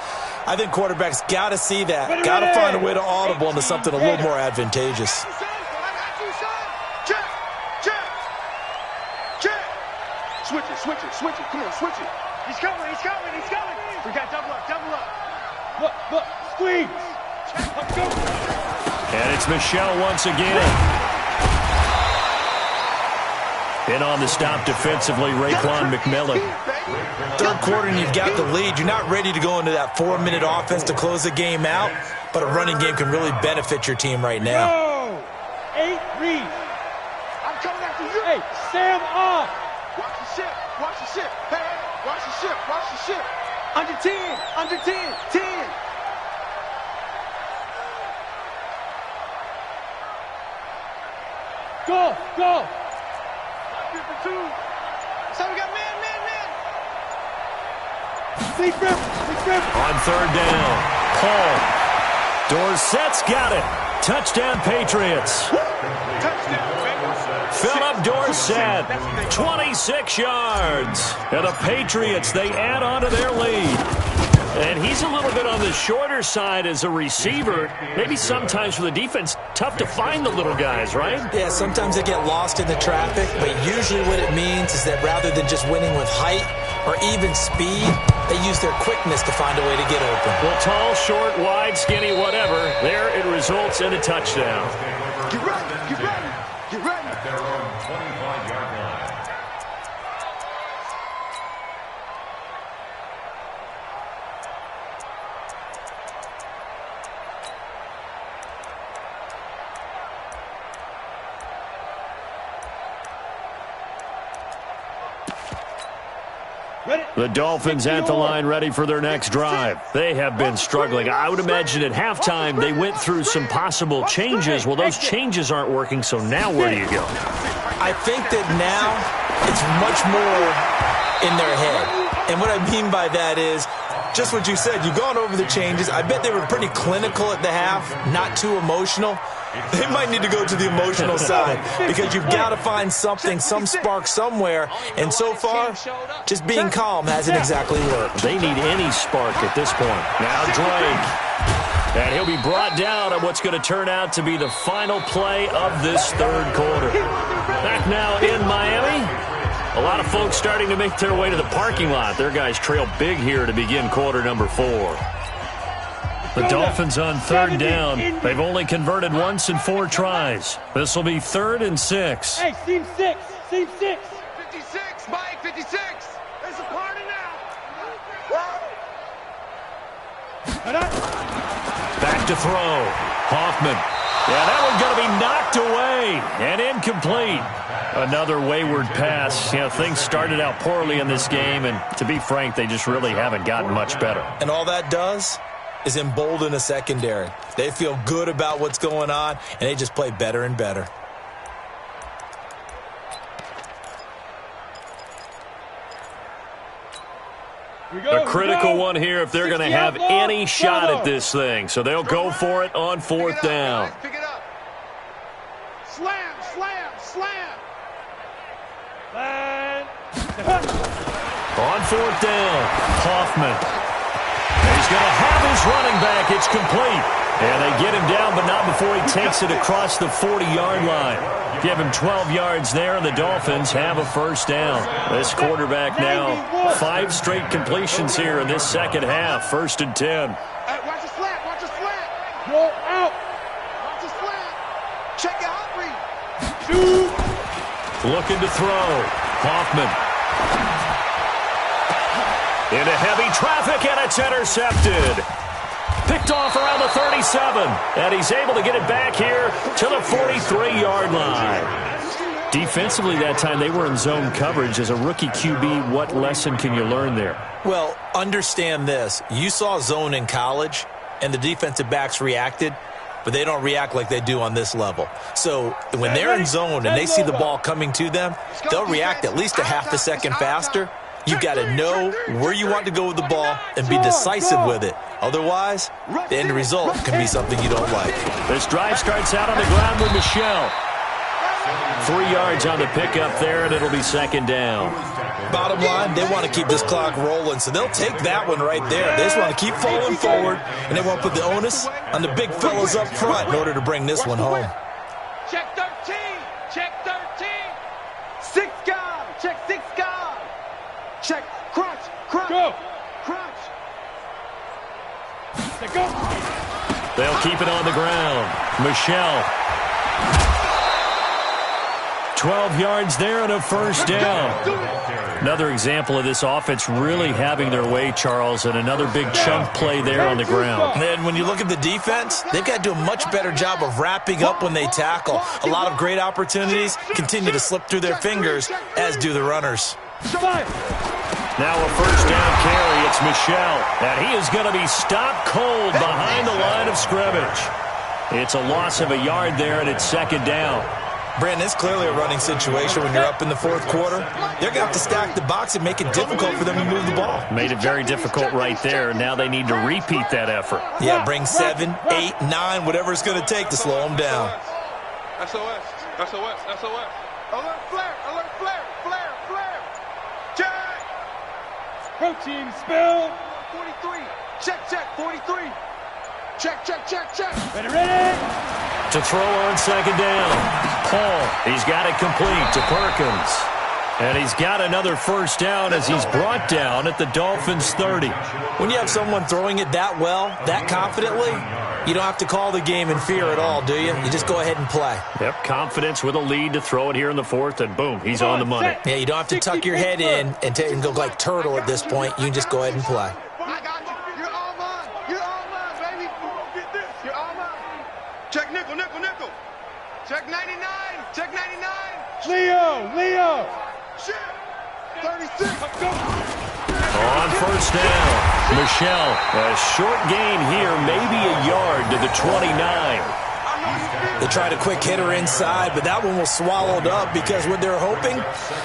I think quarterbacks got to see that. Got to find a way to audible into something a little more advantageous. Switch it. Come on, switch it. He's coming. We got double up. Look, squeeze. Let's go. And it's Michelle once again. In on the stop defensively, Raekwon McMillan. Third quarter and you've got the lead. You're not ready to go into that 4-minute offense to close the game out, but a running game can really benefit your team right now. Go. 8 reads. I'm coming after you. Hey, Sam off. Watch the ship. Hey, watch the ship. Under 10. 10. Go. 52. So we got man. Big grip. On third down, Paul. Dorsett's got it. Touchdown, Patriots. Philip Dorsett, 26 yards. And the Patriots, they add on to their lead. And he's a little bit on the shorter side as a receiver. Maybe sometimes for the defense, tough to find the little guys, right? Yeah, sometimes they get lost in the traffic, but usually what it means is that rather than just winning with height or even speed, they use their quickness to find a way to get open. Well, tall, short, wide, skinny, whatever, there it results in a touchdown. Get ready. At their own 25-yard line. The Dolphins at the line ready for their next drive. They have been struggling. I would imagine at halftime they went through some possible changes. Well, those changes aren't working, so now where do you go? I think that now it's much more in their head. And what I mean by that is just what you said. You've gone over the changes. I bet they were pretty clinical at the half, not too emotional. They might need to go to the emotional side because you've got to find something, some spark somewhere. And so far, just being calm hasn't exactly worked. They need any spark at this point. Now Drake. And he'll be brought down on what's going to turn out to be the final play of this third quarter. Back now in Miami. A lot of folks starting to make their way to the parking lot. Their guys trail big here to begin quarter number 4. The Dolphins on third down. They've only converted once in 4 tries. This will be 3rd and 6. Hey, seam 6. 56, Mike, 56. There's a party now. Back to throw. Hoffman. Yeah, that one's going to be knocked away and incomplete. Another wayward pass. You know, things started out poorly in this game, and to be frank, they just really haven't gotten much better. And all that does is embolden a secondary. They feel good about what's going on, and they just play better and better. A critical one here if they're going to have any shot at this thing. So they'll go for it on 4th down. Pick it up. Slam. On 4th down, Hoffman. He's going to have his running back. It's complete. And they get him down, but not before he takes it across the 40-yard line. Give him 12 yards there, and the Dolphins have a first down. This quarterback now 5 straight completions here in this second half. 1st and 10. Hey, watch the slant. Go out. Watch the slant. Check your hot read. Shoot. Looking to throw. Hoffman. Into heavy traffic, and it's intercepted. Picked off around the 37, and he's able to get it back here to the 43-yard line. Defensively that time, they were in zone coverage. As a rookie QB, what lesson can you learn there? Well, understand this. You saw zone in college, and the defensive backs reacted, but they don't react like they do on this level. So when they're in zone and they see the ball coming to them, they'll react at least a half a second faster. You've got to know where you want to go with the ball and be decisive with it. Otherwise, the end result can be something you don't like. This drive starts out on the ground with Michelle. 3 yards on the pickup there, and it'll be second down. Bottom line, they want to keep this clock rolling, so they'll take that one right there. They just want to keep falling forward, and they want to put the onus on the big fellas up front in order to bring this one home. Check 13. Check 13. 6 guard. Check 6 guard. Check. Crunch. Crunch. Go. Crunch. Go. They'll keep it on the ground. Michelle. 12 yards there and a first down. Another example of this offense really having their way, Charles, and another big chunk play there on the ground. And when you look at the defense, they've got to do a much better job of wrapping up when they tackle. A lot of great opportunities continue to slip through their fingers, as do the runners. Now a first down carry. It's Michelle, and he is going to be stopped cold behind the line of scrimmage. It's a loss of a yard there, and it's second down. Brandon, it's clearly a running situation when you're up in the fourth quarter. They're going to have to stack the box and make it difficult for them to move the ball. Made it very difficult right there. Now they need to repeat that effort. Yeah, bring 7, 8, 9, whatever it's going to take to slow them down. SOS. SOS. SOS. Alert flare. Alert flare. Flare. Flare. Check. Protein spill. 43. Check. Check. 43. Check. Check. Check. Check. Ready. To throw on second down. Paul, he's got it complete to Perkins. And he's got another first down as he's brought down at the Dolphins' 30. When you have someone throwing it that well, that confidently, you don't have to call the game in fear at all, do you? You just go ahead and play. Yep, confidence with a lead to throw it here in the fourth, and boom, he's on the money. Yeah, you don't have to tuck your head in and go like turtle at this point. You can just go ahead and play. I got you. You're all mine. You're all mine, baby. Get this. You're all mine. Check nickel, nickel, nickel. Check 99. Check 99. Leo. Shit. 36. On first down, Michelle, a short gain here, maybe a yard to the 29. They tried a quick hitter inside, but that one was swallowed up because what they're hoping,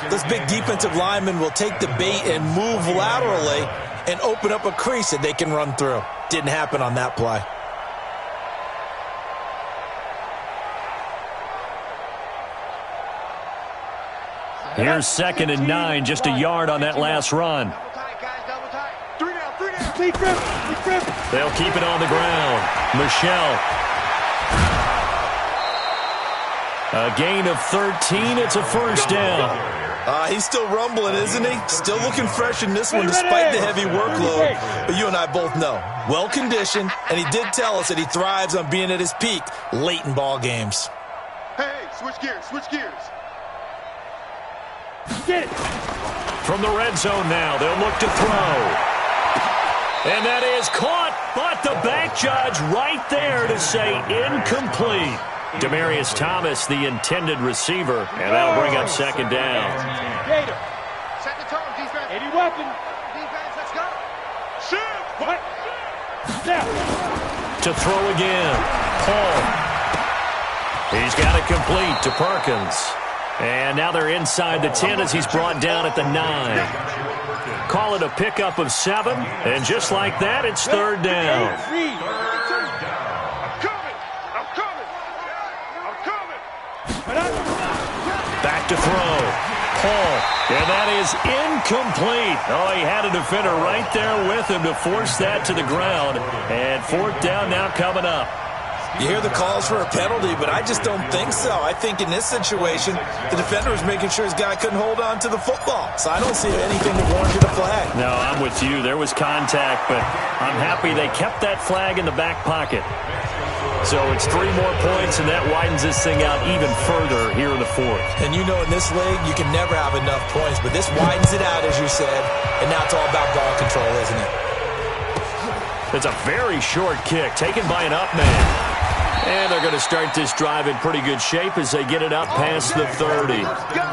those big defensive linemen will take the bait and move laterally and open up a crease that they can run through. Didn't happen on that play. Here's 2nd and 9, just a yard on that last run. Double tight. 3 down. They'll keep it on the ground. Michelle. A gain of 13. It's a first down. He's still rumbling, isn't he? Still looking fresh in this one despite the heavy workload. But you and I both know, well-conditioned, and he did tell us that he thrives on being at his peak late in ball games. Hey, switch gears. Get it. From the red zone now, they'll look to throw. And that is caught, but the back judge right there to say incomplete. Demaryius Thomas, the intended receiver, and that'll bring up second down. Gator. Set the tone, defense. 80 weapon. Defense, let's go. Shoot. What? Now. To throw again. Paul. He's got it complete to Perkins. And now they're inside the 10 as he's brought down at the 9. Call it a pickup of 7, and just like that, it's third down. Back to throw. Paul, and that is incomplete. Oh, he had a defender right there with him to force that to the ground. And fourth down now coming up. You hear the calls for a penalty, but I just don't think so. I think in this situation, the defender was making sure his guy couldn't hold on to the football. So I don't see anything that warranted a flag. No, I'm with you. There was contact, but I'm happy they kept that flag in the back pocket. So it's 3 more points, and that widens this thing out even further here in the fourth. And you know in this league, you can never have enough points, but this widens it out, as you said, and now it's all about ball control, isn't it? It's a very short kick taken by an up man. And they're going to start this drive in pretty good shape as they get it up past the 30. Let's go.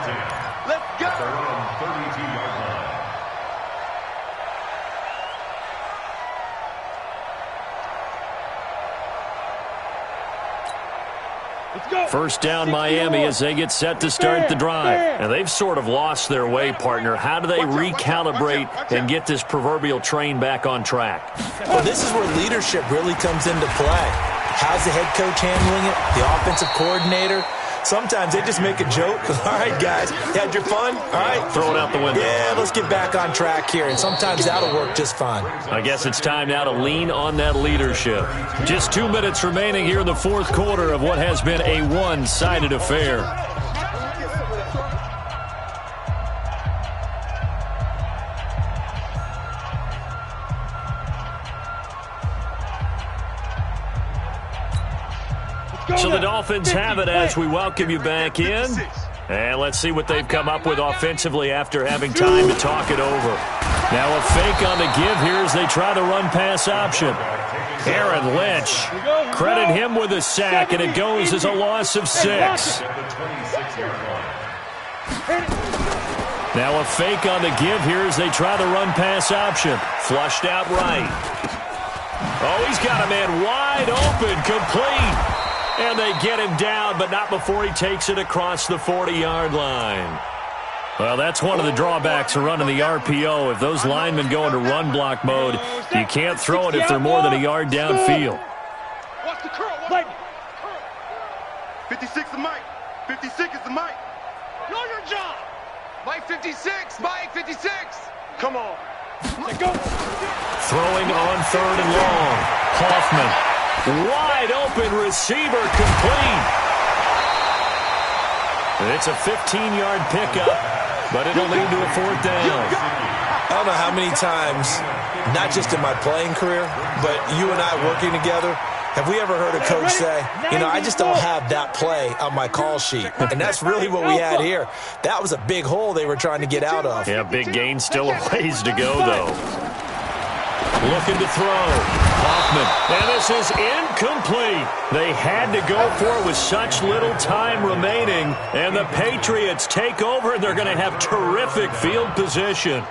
First down Miami as they get set to start the drive. And they've sort of lost their way, partner. How do they recalibrate and get this proverbial train back on track? Well, this is where leadership really comes into play. How's the head coach handling it? The offensive coordinator? Sometimes they just make a joke. All right, guys, you had your fun? All right. Throw it out the window. Yeah, let's get back on track here, and sometimes that'll work just fine. I guess it's time now to lean on that leadership. Just 2 minutes remaining here in the fourth quarter of what has been a one-sided affair. So the Dolphins have it as we welcome you back in. And let's see what they've come up with offensively after having time to talk it over. Now a fake on the give here as they try the run-pass option. Aaron Lynch, credit him with a sack, and it goes as a loss of 6. Now a fake on the give here as they try the run-pass option. Flushed out right. Oh, he's got a man wide open, complete. And they get him down, but not before he takes it across the 40-yard line. Well, that's one of the drawbacks of running the RPO. If those linemen go into run block mode, you can't throw it if they're more than a yard downfield. Watch the curl. Watch 56 is Mike. 56 is the Mike. Know your job. Mike 56. Mike 56. Come on. Go. Throwing on 3rd and long. Hoffman. Wide open receiver complete. It's a 15-yard pickup, but it'll lead to a 4th down. I don't know how many times, not just in my playing career, but you and I working together, have we ever heard a coach say, you know, I just don't have that play on my call sheet. And that's really what we had here. That was a big hole they were trying to get out of. Yeah, big gain, still a ways to go, though. Looking to throw. Hoffman. And this is incomplete. They had to go for it with such little time remaining. And the Patriots take over, and they're going to have terrific field position.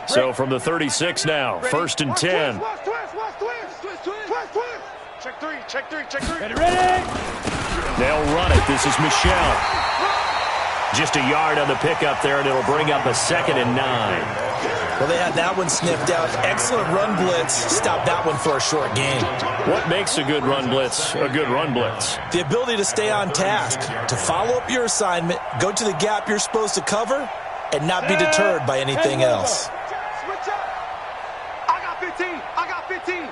So from the 36 now, 1st and 10. Check three, check three, check three. Ready? They'll run it. This is Michelle. Just a yard on the pickup there, and it'll bring up a 2nd and 9. Well, they had that one sniffed out. Excellent run blitz. Stop that one for a short gain. What makes a good run blitz a good run blitz? The ability to stay on task, to follow up your assignment, go to the gap you're supposed to cover, and not be deterred by anything else. Switch up. I got 15. I got 15.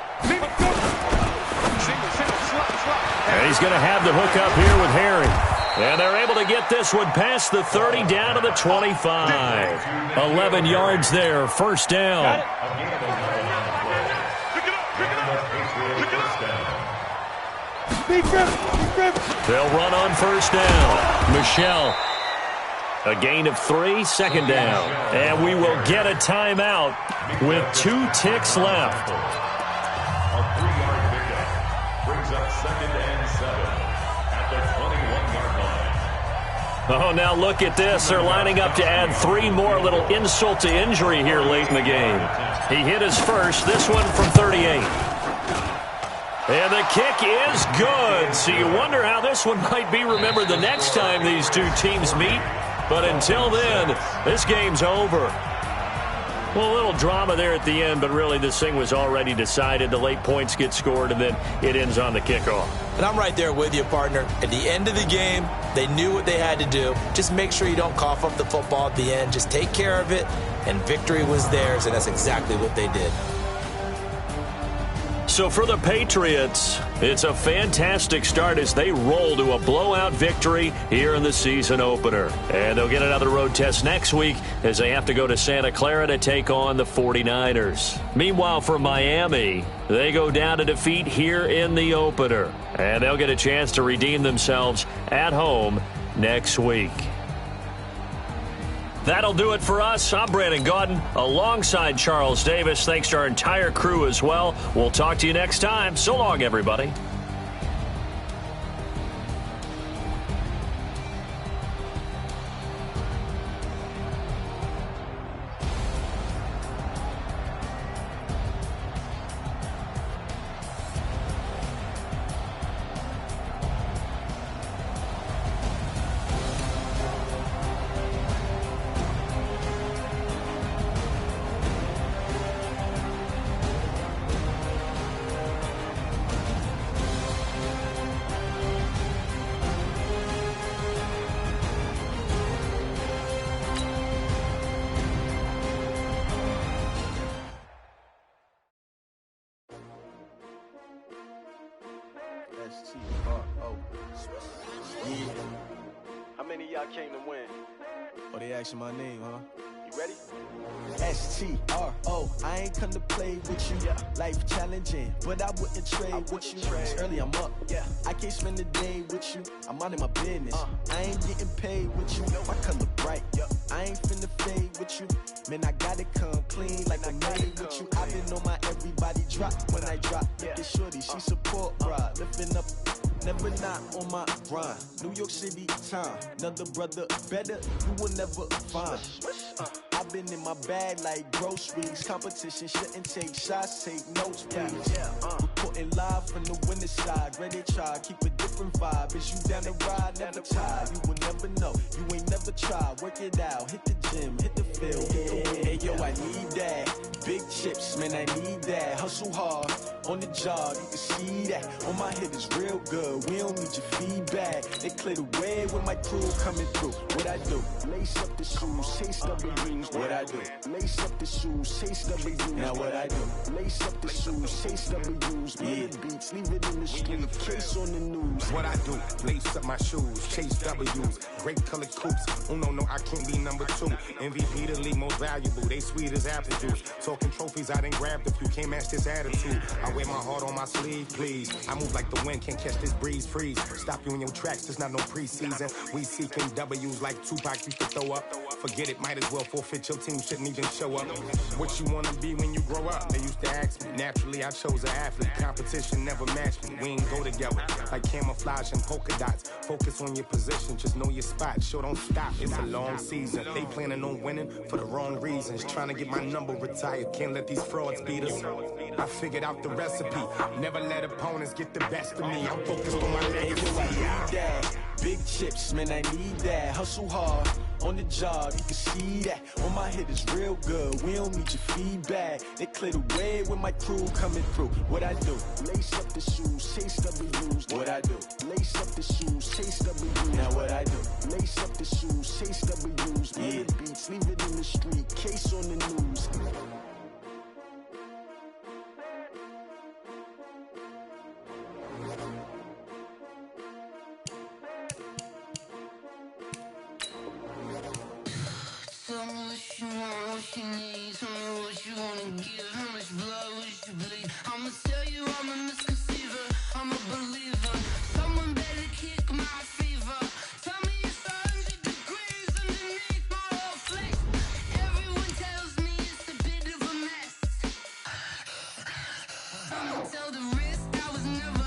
And he's going to have the hook up here with Harry. And they're able to get this one past the 30 down to the 25. 11 yards there, 1st down. They'll run on 1st down. Michelle. A gain of 3, 2nd down. And we will get a timeout with 2 ticks left. A 3-yard pickup brings up 2nd and 7 at the 21-yard line. Oh, now look at this. They're lining up to add 3 more, little insult to injury here late in the game. He hit his first, this one from 38. And the kick is good. So you wonder how this one might be remembered the next time these two teams meet. But until then, this game's over. Well, a little drama there at the end, but really this thing was already decided. The late points get scored, and then it ends on the kickoff. And I'm right there with you, partner. At the end of the game, they knew what they had to do. Just make sure you don't cough up the football at the end. Just take care of it, and victory was theirs, and that's exactly what they did. So for the Patriots, it's a fantastic start as they roll to a blowout victory here in the season opener. And they'll get another road test next week as they have to go to Santa Clara to take on the 49ers. Meanwhile, for Miami, they go down to defeat here in the opener. And they'll get a chance to redeem themselves at home next week. That'll do it for us. I'm Brandon Gaudin alongside Charles Davis. Thanks to our entire crew as well. We'll talk to you next time. So long, everybody. S-T-R-O. Yeah. How many of y'all came to win? Oh, they asking my name, huh? You ready? S-T-R-O. I ain't come to play with you. Life challenging, but I wouldn't trade with you. It's early, I'm up. I can't spend the day with you. I'm minding my business. I ain't getting paid with you. My color bright. I ain't finna fade with you. Man, I gotta come clean like I'm made with you. I've been on my everybody drop when I drop. Look at shorty, she support ride. Lifting up, never not on my grind. New York City time, another brother better, you will never find. I've been in my bag like groceries. Competition shouldn't take shots, take notes, please. Reporting live from the winning side. Ready to try, keep a different vibe. Is you down the ride, never tired. You will never know, you ain't never tried. Work it out, hit the gym, hit the field, hit the wind. Hey yo, I need that. Big chips, man, I need that. Hustle hard, on the job, you can see that. On my head is real good, we don't need your feedback. They clear the way when my crew coming through. What I do? Lace up the shoes, chase W's. What I do? Lace up the shoes, chase W's. Now what I do? Lace up the shoes, chase W's. Mid beats, leave it in the street, case on the news. What I do? Lace up my shoes, chase W's. Great colored coops. Oh no, I can't be number 2. MVP the league most valuable. They sweet as apple juice. Talking trophies, I done grabbed a few. Can't match this attitude. I wear my heart on my sleeve, please. I move like the wind, can't catch this breeze, freeze. Stop you in your tracks, there's not no preseason. We seeking W's like Tupac used to throw up. Forget it, might as well forfeit. Your team shouldn't even show up. What you wanna be when you grow up? They used to ask me. Naturally, I chose an athlete. Competition never matched me. We ain't go together like camouflage and polka dots. Focus on your position, just know your spot. Sure, don't stop. It's a long season. They planning on winning for the wrong reasons. Trying to get my number retired. Can't let these frauds beat us. I figured out the recipe. Never let opponents get the best of me. I'm focused on my legacy. Big chips, man, I need that. Hustle hard, on the job, you can see that. On my head is real good, we don't need your feedback. They clear the way when my crew coming through. What I do? Lace up the shoes, chase W's. What I do? Lace up the shoes, chase W's. Now what I do? Lace up the shoes, chase W's. Mid beats, leave it in the street, case on the news. Tell me what you want, what you need. Tell me what you wanna give. How much blood would you bleed? I'ma tell you I'm a misconceiver, I'm a believer. Someone better kick my fever. Tell me it's 100 degrees underneath my whole flesh. Everyone tells me it's a bit of a mess. I'ma tell the risk I was never